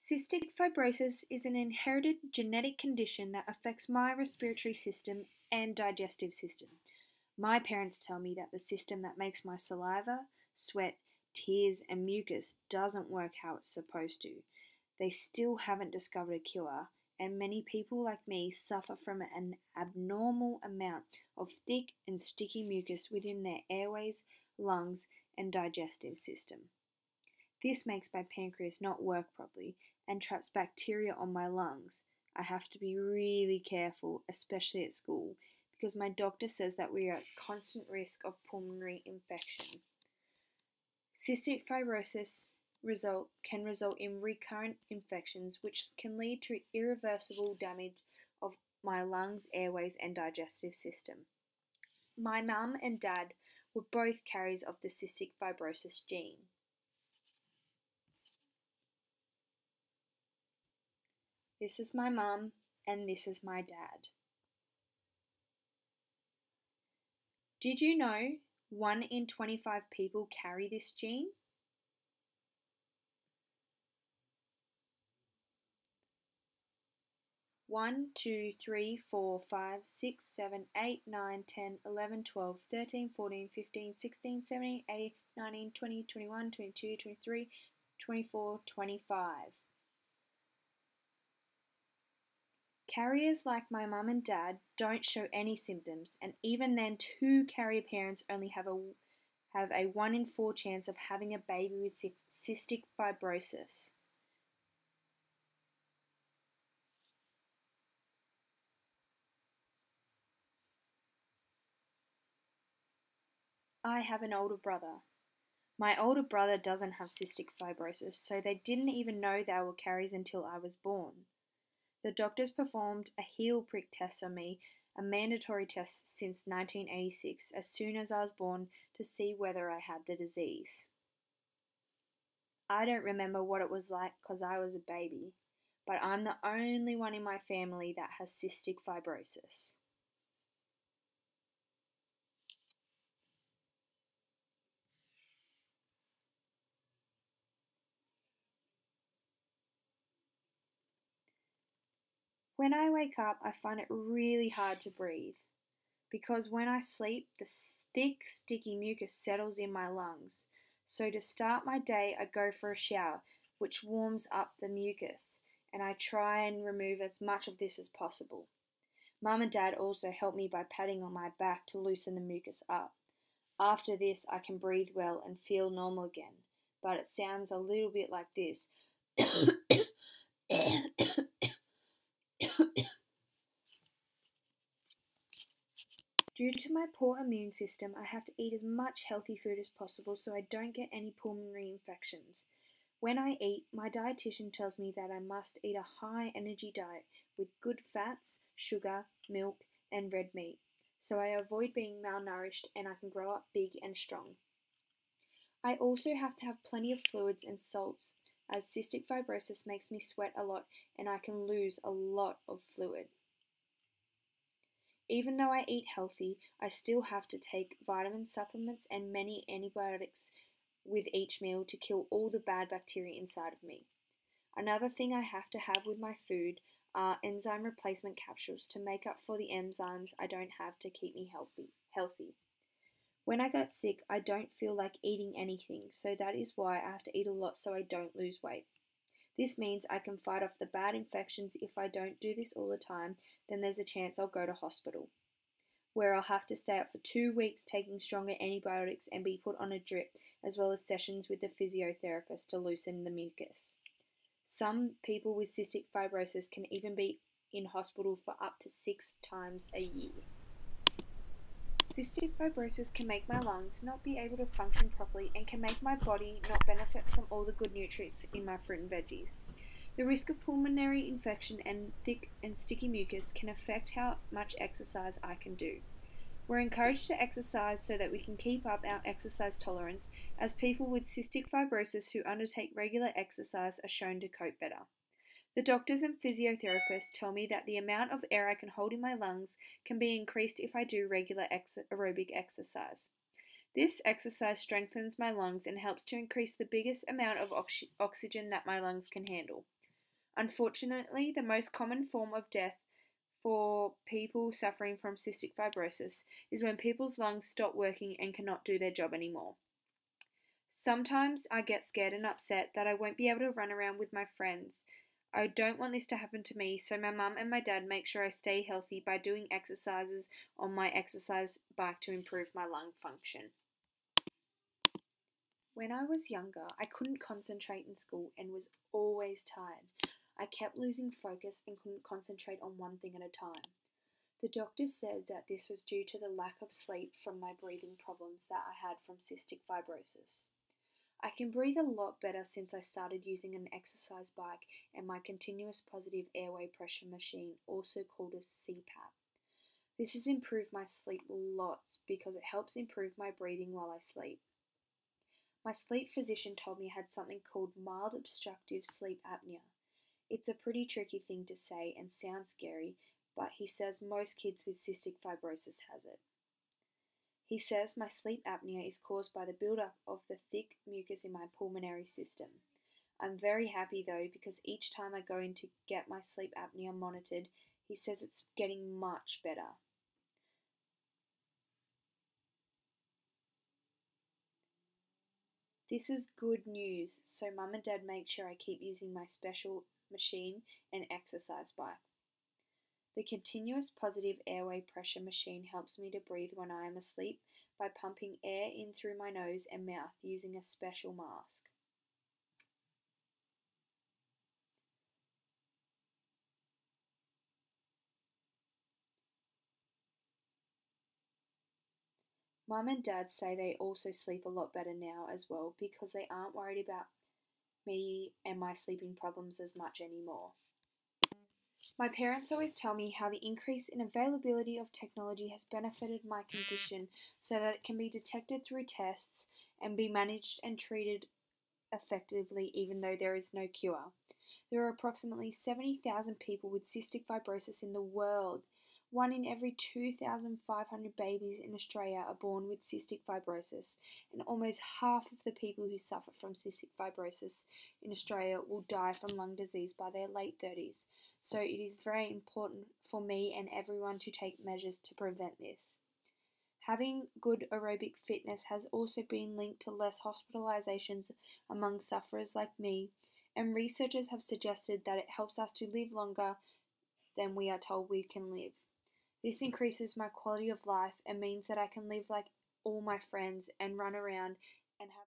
Cystic fibrosis is an inherited genetic condition that affects my respiratory system and digestive system. My parents tell me that the system that makes my saliva, sweat, tears, and mucus doesn't work how it's supposed to. They still haven't discovered a cure, and many people like me suffer from an abnormal amount of thick and sticky mucus within their airways, lungs, and digestive system. This makes my pancreas not work properly and traps bacteria on my lungs. I have to be really careful, especially at school, because my doctor says that we are at constant risk of pulmonary infection. Cystic fibrosis can result in recurrent infections, which can lead to irreversible damage of my lungs, airways, and digestive system. My mum and dad were both carriers of the cystic fibrosis gene. This is my mum, and this is my dad. Did you know 1 in 25 people carry this gene? One, 2, 3, 4, 5, 6, 7, 8, 9, 10, 11, 12, 13, 14, 15, 16, 17, 18, 19, 20, 21, 22, 23, 24, 25. Carriers like my mum and dad don't show any symptoms, and even then 2 carrier parents only have a 1 in 4 chance of having a baby with cystic fibrosis. I have an older brother. My older brother doesn't have cystic fibrosis, so they didn't even know they were carriers until I was born. The doctors performed a heel prick test on me, a mandatory test since 1986, as soon as I was born to see whether I had the disease. I don't remember what it was like because I was a baby, but I'm the only one in my family that has cystic fibrosis. When I wake up, I find it really hard to breathe because when I sleep, the thick, sticky mucus settles in my lungs. So to start my day, I go for a shower, which warms up the mucus, and I try and remove as much of this as possible. Mum and Dad also help me by patting on my back to loosen the mucus up. After this, I can breathe well and feel normal again, but it sounds a little bit like this. Due to my poor immune system, I have to eat as much healthy food as possible so I don't get any pulmonary infections. When I eat, my dietitian tells me that I must eat a high energy diet with good fats, sugar, milk, and red meat, so I avoid being malnourished and I can grow up big and strong. I also have to have plenty of fluids and salts, as cystic fibrosis makes me sweat a lot and I can lose a lot of fluid. Even though I eat healthy, I still have to take vitamin supplements and many antibiotics with each meal to kill all the bad bacteria inside of me. Another thing I have to have with my food are enzyme replacement capsules to make up for the enzymes I don't have to keep me healthy. When I get sick, I don't feel like eating anything, so that is why I have to eat a lot so I don't lose weight. This means I can fight off the bad infections. If I don't do this all the time, then there's a chance I'll go to hospital, where I'll have to stay up for 2 weeks taking stronger antibiotics and be put on a drip, as well as sessions with the physiotherapist to loosen the mucus. Some people with cystic fibrosis can even be in hospital for up to 6 times a year. Cystic fibrosis can make my lungs not be able to function properly and can make my body not benefit from all the good nutrients in my fruit and veggies. The risk of pulmonary infection and thick and sticky mucus can affect how much exercise I can do. We're encouraged to exercise so that we can keep up our exercise tolerance, as people with cystic fibrosis who undertake regular exercise are shown to cope better. The doctors and physiotherapists tell me that the amount of air I can hold in my lungs can be increased if I do regular aerobic exercise. This exercise strengthens my lungs and helps to increase the biggest amount of oxygen that my lungs can handle. Unfortunately, the most common form of death for people suffering from cystic fibrosis is when people's lungs stop working and cannot do their job anymore. Sometimes I get scared and upset that I won't be able to run around with my friends. I don't want this to happen to me, so my mum and my dad make sure I stay healthy by doing exercises on my exercise bike to improve my lung function. When I was younger, I couldn't concentrate in school and was always tired. I kept losing focus and couldn't concentrate on one thing at a time. The doctor said that this was due to the lack of sleep from my breathing problems that I had from cystic fibrosis. I can breathe a lot better since I started using an exercise bike and my continuous positive airway pressure machine, also called a CPAP. This has improved my sleep lots because it helps improve my breathing while I sleep. My sleep physician told me I had something called mild obstructive sleep apnea. It's a pretty tricky thing to say and sounds scary, but he says most kids with cystic fibrosis has it. He says my sleep apnea is caused by the buildup of the thick mucus in my pulmonary system. I'm very happy though because each time I go in to get my sleep apnea monitored, he says it's getting much better. This is good news, so mum and dad make sure I keep using my special machine and exercise bike. The continuous positive airway pressure machine helps me to breathe when I am asleep by pumping air in through my nose and mouth using a special mask. Mum and dad say they also sleep a lot better now as well because they aren't worried about me and my sleeping problems as much anymore. My parents always tell me how the increase in availability of technology has benefited my condition so that it can be detected through tests and be managed and treated effectively even though there is no cure. There are approximately 70,000 people with cystic fibrosis in the world. One in every 2,500 babies in Australia are born with cystic fibrosis, and almost half of the people who suffer from cystic fibrosis in Australia will die from lung disease by their late 30s. So it is very important for me and everyone to take measures to prevent this. Having good aerobic fitness has also been linked to less hospitalizations among sufferers like me, and researchers have suggested that it helps us to live longer than we are told we can live. This increases my quality of life and means that I can live like all my friends and run around and have